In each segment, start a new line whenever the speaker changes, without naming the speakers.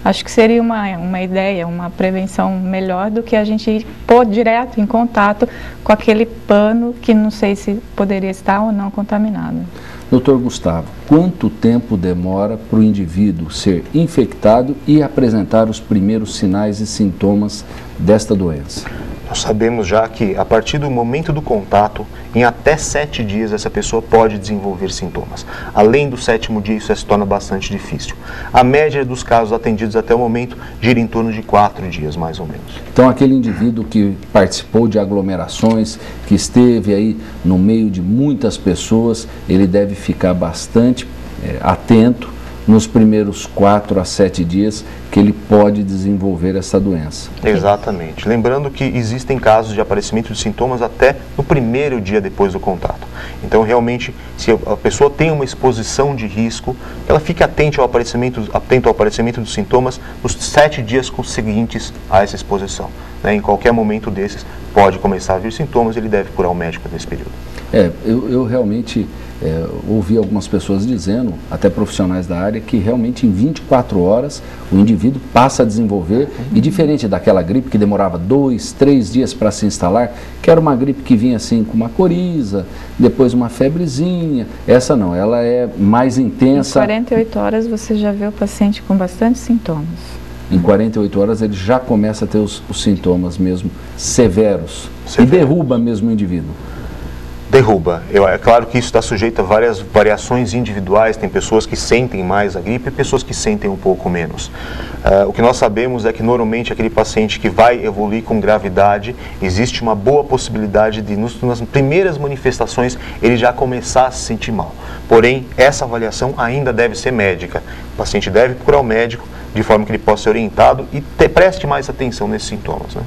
Acho que seria uma ideia, uma prevenção melhor do que a gente pôr direto em contato com aquele pano que não sei se poderia estar ou não contaminado.
Doutor Gustavo, quanto tempo demora para o indivíduo ser infectado e apresentar os primeiros sinais e sintomas desta doença?
Nós sabemos já que a partir do momento do contato, em até 7 dias essa pessoa pode desenvolver sintomas. Além do 7º dia, isso se torna bastante difícil. A média dos casos atendidos até o momento gira em torno de 4 dias, mais ou menos.
Então, aquele indivíduo que participou de aglomerações, que esteve aí no meio de muitas pessoas, ele deve ficar bastante atento nos primeiros 4 a 7 dias que ele pode desenvolver essa doença.
Exatamente. Lembrando que existem casos de aparecimento de sintomas até no 1º dia depois do contato. Então, realmente, se a pessoa tem uma exposição de risco, ela fique atenta ao aparecimento dos sintomas nos 7 dias seguintes a essa exposição. Em qualquer momento desses, pode começar a vir sintomas e ele deve procurar o médico nesse período.
Eu realmente ouvi algumas pessoas dizendo, até profissionais da área, que realmente em 24 horas o indivíduo passa a desenvolver, e diferente daquela gripe que demorava 2, 3 dias para se instalar, que era uma gripe que vinha assim com uma coriza, depois uma febrezinha, essa não, ela é mais intensa.
Em 48 horas você já vê o paciente com bastante sintomas.
Em 48 horas ele já começa a ter os sintomas mesmo severos. E derruba mesmo o indivíduo.
Derruba. É claro que isso está sujeito a várias variações individuais, tem pessoas que sentem mais a gripe e pessoas que sentem um pouco menos. O que nós sabemos é que normalmente aquele paciente que vai evoluir com gravidade, existe uma boa possibilidade de nas primeiras manifestações ele já começar a se sentir mal. Porém, essa avaliação ainda deve ser médica. O paciente deve procurar o médico de forma que ele possa ser orientado e preste mais atenção nesses sintomas, né?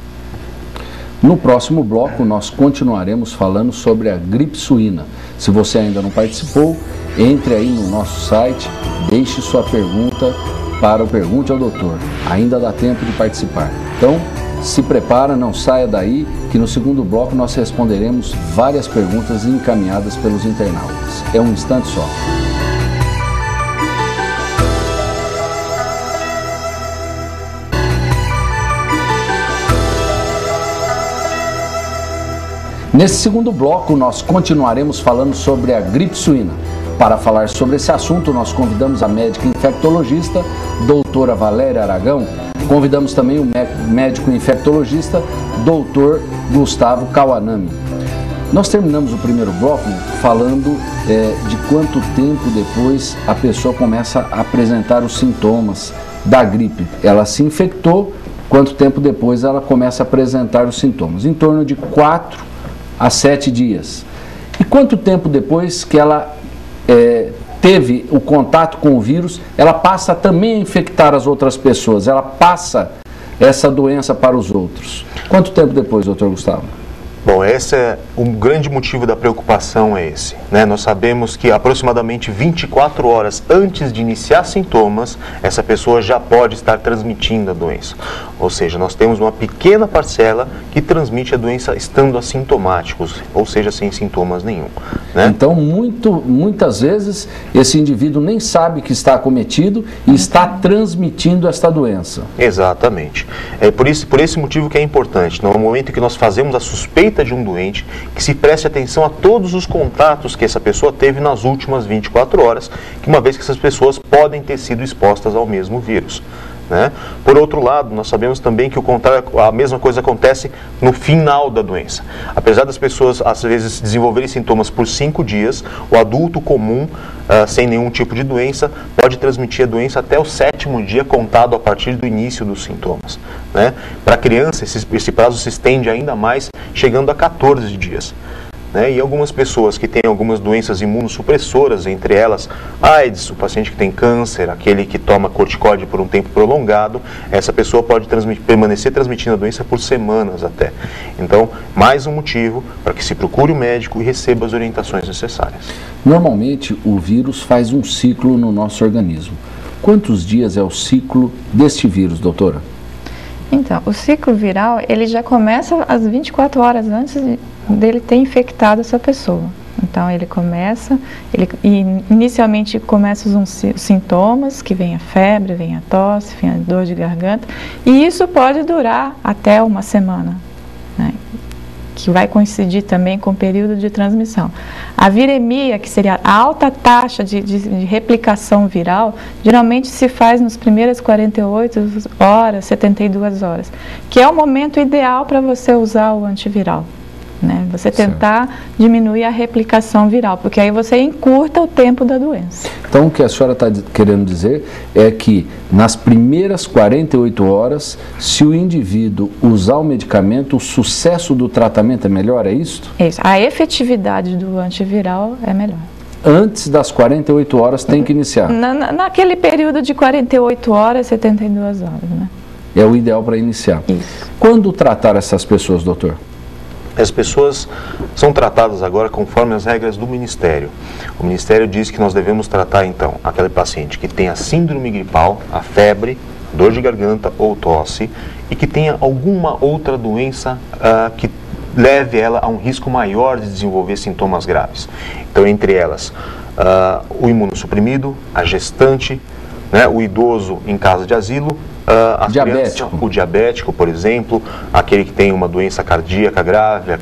No próximo bloco, nós continuaremos falando sobre a gripe suína. Se você ainda não participou, entre aí no nosso site, deixe sua pergunta para o Pergunte ao Doutor. Ainda dá tempo de participar. Então, se prepara, não saia daí, que no segundo bloco nós responderemos várias perguntas encaminhadas pelos internautas. É um instante só. Nesse segundo bloco, nós continuaremos falando sobre a gripe suína. Para falar sobre esse assunto, nós convidamos a médica infectologista, doutora Valéria Aragão. Convidamos também o médico infectologista, doutor Gustavo Kawanami. Nós terminamos o primeiro bloco falando de quanto tempo depois a pessoa começa a apresentar os sintomas da gripe. Ela se infectou, quanto tempo depois ela começa a apresentar os sintomas? Em torno de 4 a 7 dias. E quanto tempo depois que ela teve o contato com o vírus, ela passa também a infectar as outras pessoas, ela passa essa doença para os outros? Quanto tempo depois, doutor Gustavo?
Bom, esse é o grande motivo da preocupação, é esse, né? Nós sabemos que aproximadamente 24 horas antes de iniciar sintomas, essa pessoa já pode estar transmitindo a doença. Ou seja, nós temos uma pequena parcela que transmite a doença estando assintomáticos, ou seja, sem sintomas nenhum, né?
Então, muitas vezes, esse indivíduo nem sabe que está acometido e está transmitindo esta doença.
Exatamente. É por esse motivo que é importante, no momento que nós fazemos a suspeita de um doente, que se preste atenção a todos os contatos que essa pessoa teve nas últimas 24 horas, que uma vez que essas pessoas podem ter sido expostas ao mesmo vírus, né? Por outro lado, nós sabemos também que a mesma coisa acontece no final da doença. Apesar das pessoas, às vezes, desenvolverem sintomas por 5 dias, o adulto comum, sem nenhum tipo de doença, pode transmitir a doença até o 7º dia, contado a partir do início dos sintomas, né? Para a criança, esse prazo se estende ainda mais, chegando a 14 dias. Né? E algumas pessoas que têm algumas doenças imunossupressoras, entre elas AIDS, o paciente que tem câncer, aquele que toma corticóide por um tempo prolongado, essa pessoa pode permanecer transmitindo a doença por semanas até. Então, mais um motivo para que se procure o médico e receba as orientações necessárias.
Normalmente, o vírus faz um ciclo no nosso organismo. Quantos dias é o ciclo deste vírus, doutora?
Então, o ciclo viral, ele já começa às 24 horas antes dele ter infectado essa pessoa, Então inicialmente começam os sintomas, que vem a febre, vem a tosse, vem a dor de garganta, e isso pode durar até uma semana, né? Que vai coincidir também com o período de transmissão. A viremia, que seria a alta taxa de replicação viral, geralmente se faz nas primeiras 48 horas, 72 horas, que é o momento ideal para você usar o antiviral, né? Você tentar diminuir a replicação viral, porque aí você encurta o tempo da doença.
Então, o que a senhora está querendo dizer é que nas primeiras 48 horas, se o indivíduo usar o medicamento, o sucesso do tratamento é melhor, é isso?
Isso. A efetividade do antiviral é melhor.
Antes das 48 horas tem que iniciar?
Naquele período de 48 horas, 72 horas, né?
É o ideal para iniciar.
Isso.
Quando tratar essas pessoas, doutor?
As pessoas são tratadas agora conforme as regras do Ministério. O Ministério diz que nós devemos tratar, então, aquele paciente que tenha síndrome gripal, a febre, dor de garganta ou tosse, e que tenha alguma outra doença que leve ela a um risco maior de desenvolver sintomas graves. Então, entre elas, o imunossuprimido, a gestante, né, o idoso em casa de asilo, o diabético, por exemplo, aquele que tem uma doença cardíaca grave,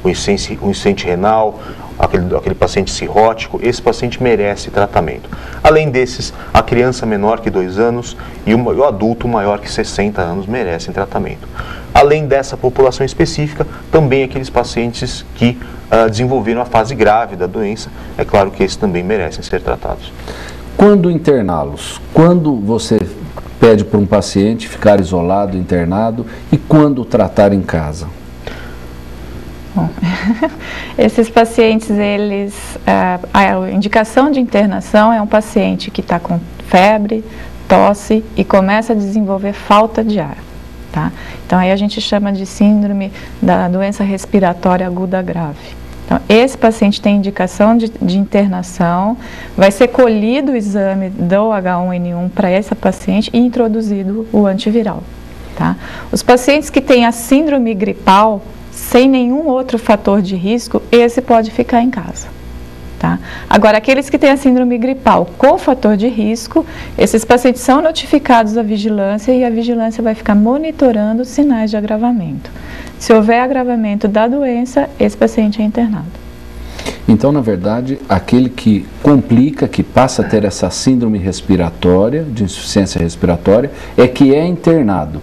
o insuficiente renal, aquele paciente cirrótico, esse paciente merece tratamento. Além desses, a criança menor que 2 anos e o adulto maior que 60 anos merecem tratamento. Além dessa população específica, também aqueles pacientes que desenvolveram a fase grave da doença, é claro que esses também merecem ser tratados.
Quando interná-los? Quando você pede para um paciente ficar isolado, internado, e quando tratar em casa?
Bom, esses pacientes, a indicação de internação é um paciente que está com febre, tosse e começa a desenvolver falta de ar, tá? Então aí a gente chama de síndrome da doença respiratória aguda grave. Então, esse paciente tem indicação de internação, vai ser colhido o exame do H1N1 para esse paciente e introduzido o antiviral, tá? Os pacientes que têm a síndrome gripal, sem nenhum outro fator de risco, esse pode ficar em casa, tá? Agora, aqueles que têm a síndrome gripal com fator de risco, esses pacientes são notificados à vigilância e a vigilância vai ficar monitorando os sinais de agravamento. Se houver agravamento da doença, esse paciente é internado.
Então, na verdade, aquele que complica, que passa a ter essa síndrome respiratória, de insuficiência respiratória, é que é internado.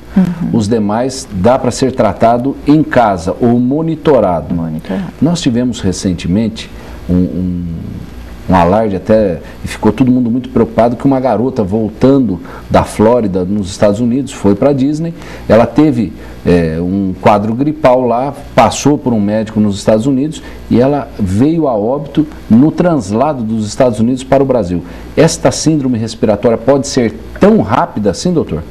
Os demais dá para ser tratado em casa ou monitorado. Nós tivemos recentemente um alarde até, e ficou todo mundo muito preocupado, que uma garota voltando da Flórida, nos Estados Unidos, foi para a Disney, ela teve um quadro gripal lá, passou por um médico nos Estados Unidos e ela veio a óbito no translado dos Estados Unidos para o Brasil. Esta síndrome respiratória pode ser tão rápida assim, doutor?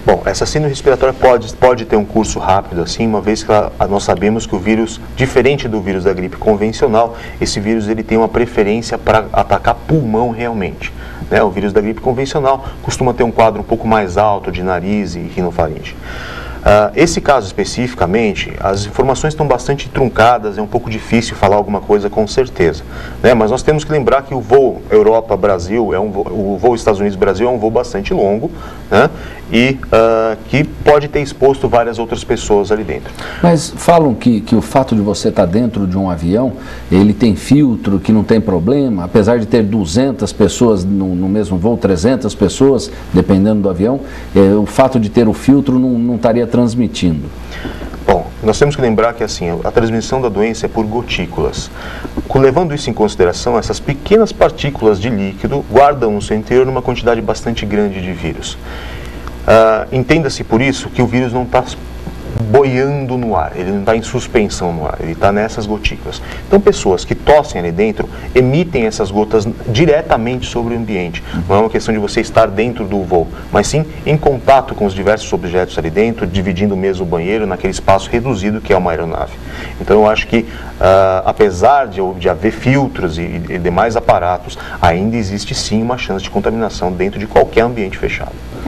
Bom, essa síndrome respiratória pode ter um curso rápido assim, uma vez que nós sabemos que o vírus, diferente do vírus da gripe convencional, esse vírus ele tem uma preferência para atacar pulmão realmente, né? O vírus da gripe convencional costuma ter um quadro um pouco mais alto de nariz e rinofaringe. Esse caso especificamente, as informações estão bastante truncadas, é um pouco difícil falar alguma coisa com certeza, né? Mas nós temos que lembrar que o voo Europa-Brasil, o voo Estados Unidos-Brasil é um voo bastante longo, né? E que pode ter exposto várias outras pessoas ali dentro.
Mas falam que o fato de você estar dentro de um avião, ele tem filtro, que não tem problema, apesar de ter 200 pessoas no mesmo voo, 300 pessoas, dependendo do avião, o fato de ter o filtro não estaria transmitindo.
Bom, nós temos que lembrar que assim, a transmissão da doença é por gotículas. Levando isso em consideração, essas pequenas partículas de líquido guardam no seu interior uma quantidade bastante grande de vírus. Entenda-se por isso que o vírus não está boiando no ar, ele não está em suspensão no ar, ele está nessas gotículas. Então, pessoas que tossem ali dentro emitem essas gotas diretamente sobre o ambiente. Não é uma questão de você estar dentro do voo, mas sim em contato com os diversos objetos ali dentro, dividindo o mesmo banheiro naquele espaço reduzido que é uma aeronave. Então, eu acho que, apesar de haver filtros e demais aparatos, ainda existe sim uma chance de contaminação dentro de qualquer ambiente fechado.